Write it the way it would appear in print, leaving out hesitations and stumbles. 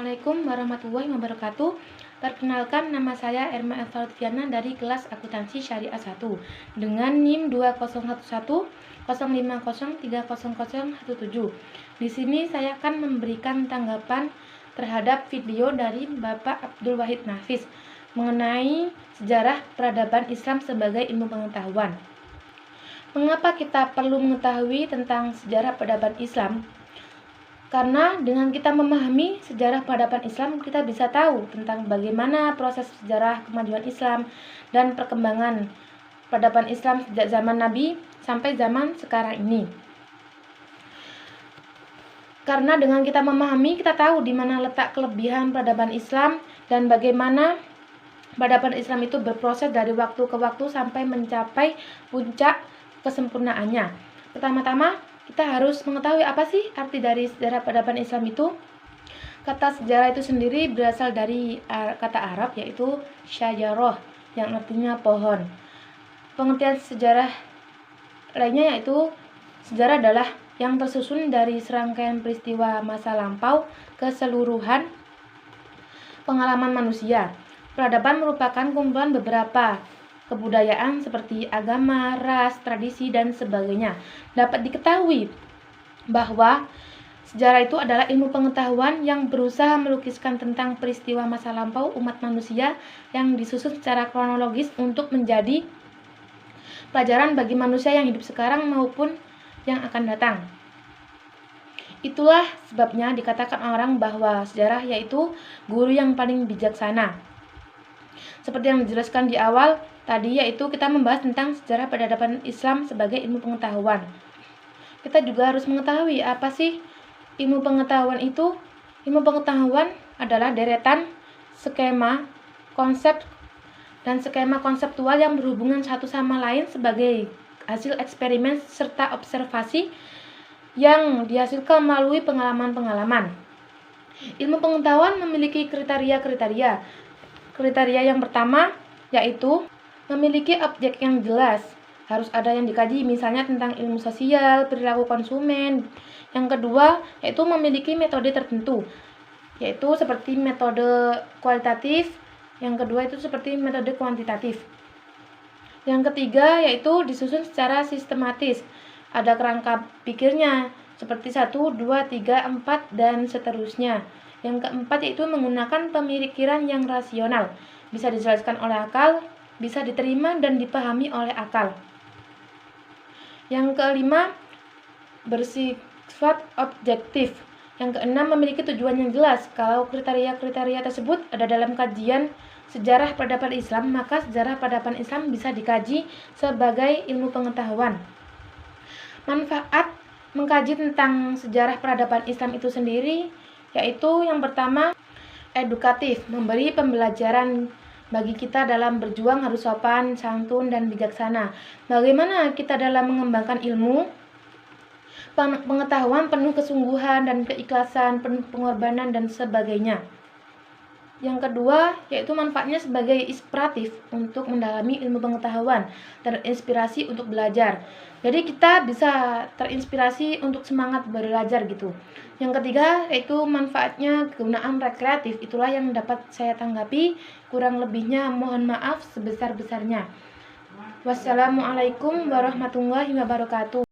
Assalamualaikum warahmatullahi wabarakatuh. Perkenalkan, nama saya Erma Eva Lutfiana dari kelas Akuntansi Syariah 1 dengan NIM 201105030017. Di sini saya akan memberikan tanggapan terhadap video dari Bapak Abdul Wahid Nafis mengenai sejarah peradaban Islam sebagai ilmu pengetahuan. Mengapa kita perlu mengetahui tentang sejarah peradaban Islam? Karena dengan kita memahami sejarah peradaban Islam, kita bisa tahu tentang bagaimana proses sejarah kemajuan Islam dan perkembangan peradaban Islam sejak zaman Nabi sampai zaman sekarang ini. Karena dengan kita memahami, kita tahu di mana letak kelebihan peradaban Islam dan bagaimana peradaban Islam itu berproses dari waktu ke waktu sampai mencapai puncak kesempurnaannya. Pertama-tama, kita harus mengetahui apa sih arti dari sejarah peradaban Islam itu. Kata sejarah itu sendiri berasal dari kata Arab yaitu syajarah yang artinya pohon. Pengertian sejarah lainnya yaitu sejarah adalah yang tersusun dari serangkaian peristiwa masa lampau keseluruhan pengalaman manusia. Peradaban merupakan kumpulan beberapa kebudayaan seperti agama, ras, tradisi, dan sebagainya. Dapat diketahui bahwa sejarah itu adalah ilmu pengetahuan yang berusaha melukiskan tentang peristiwa masa lampau umat manusia yang disusun secara kronologis untuk menjadi pelajaran bagi manusia yang hidup sekarang maupun yang akan datang. Itulah sebabnya dikatakan orang bahwa sejarah yaitu guru yang paling bijaksana. Seperti yang dijelaskan di awal tadi, yaitu kita membahas tentang sejarah peradaban Islam sebagai ilmu pengetahuan. Kita juga harus mengetahui apa sih ilmu pengetahuan itu. Ilmu pengetahuan adalah deretan skema, konsep, dan skema konseptual yang berhubungan satu sama lain sebagai hasil eksperimen serta observasi yang dihasilkan melalui pengalaman-pengalaman. Ilmu pengetahuan memiliki kriteria-kriteria. Kriteria yang pertama yaitu memiliki objek yang jelas. Harus ada yang dikaji, misalnya tentang ilmu sosial, perilaku konsumen. Yang kedua yaitu memiliki metode tertentu, yaitu seperti metode kualitatif. Yang kedua itu seperti metode kuantitatif. Yang ketiga yaitu disusun secara sistematis. Ada kerangka pikirnya seperti 1, 2, 3, 4, dan seterusnya. Yang keempat yaitu menggunakan pemikiran yang rasional, bisa dijelaskan oleh akal, bisa diterima dan dipahami oleh akal. Yang kelima, bersifat objektif. Yang keenam, memiliki tujuan yang jelas. Kalau kriteria-kriteria tersebut ada dalam kajian sejarah peradaban Islam, maka sejarah peradaban Islam bisa dikaji sebagai ilmu pengetahuan. Manfaat mengkaji tentang sejarah peradaban Islam itu sendiri yaitu yang pertama, edukatif, memberi pembelajaran bagi kita dalam berjuang harus sopan, santun, dan bijaksana. Bagaimana kita dalam mengembangkan ilmu, pengetahuan penuh kesungguhan dan keikhlasan, penuh pengorbanan, dan sebagainya. Yang kedua, yaitu manfaatnya sebagai inspiratif untuk mendalami ilmu pengetahuan, terinspirasi untuk belajar. Jadi kita bisa terinspirasi untuk semangat belajar gitu. Yang ketiga, yaitu manfaatnya kegunaan rekreatif. Itulah yang dapat saya tanggapi. Kurang lebihnya mohon maaf sebesar-besarnya. Wassalamualaikum warahmatullahi wabarakatuh.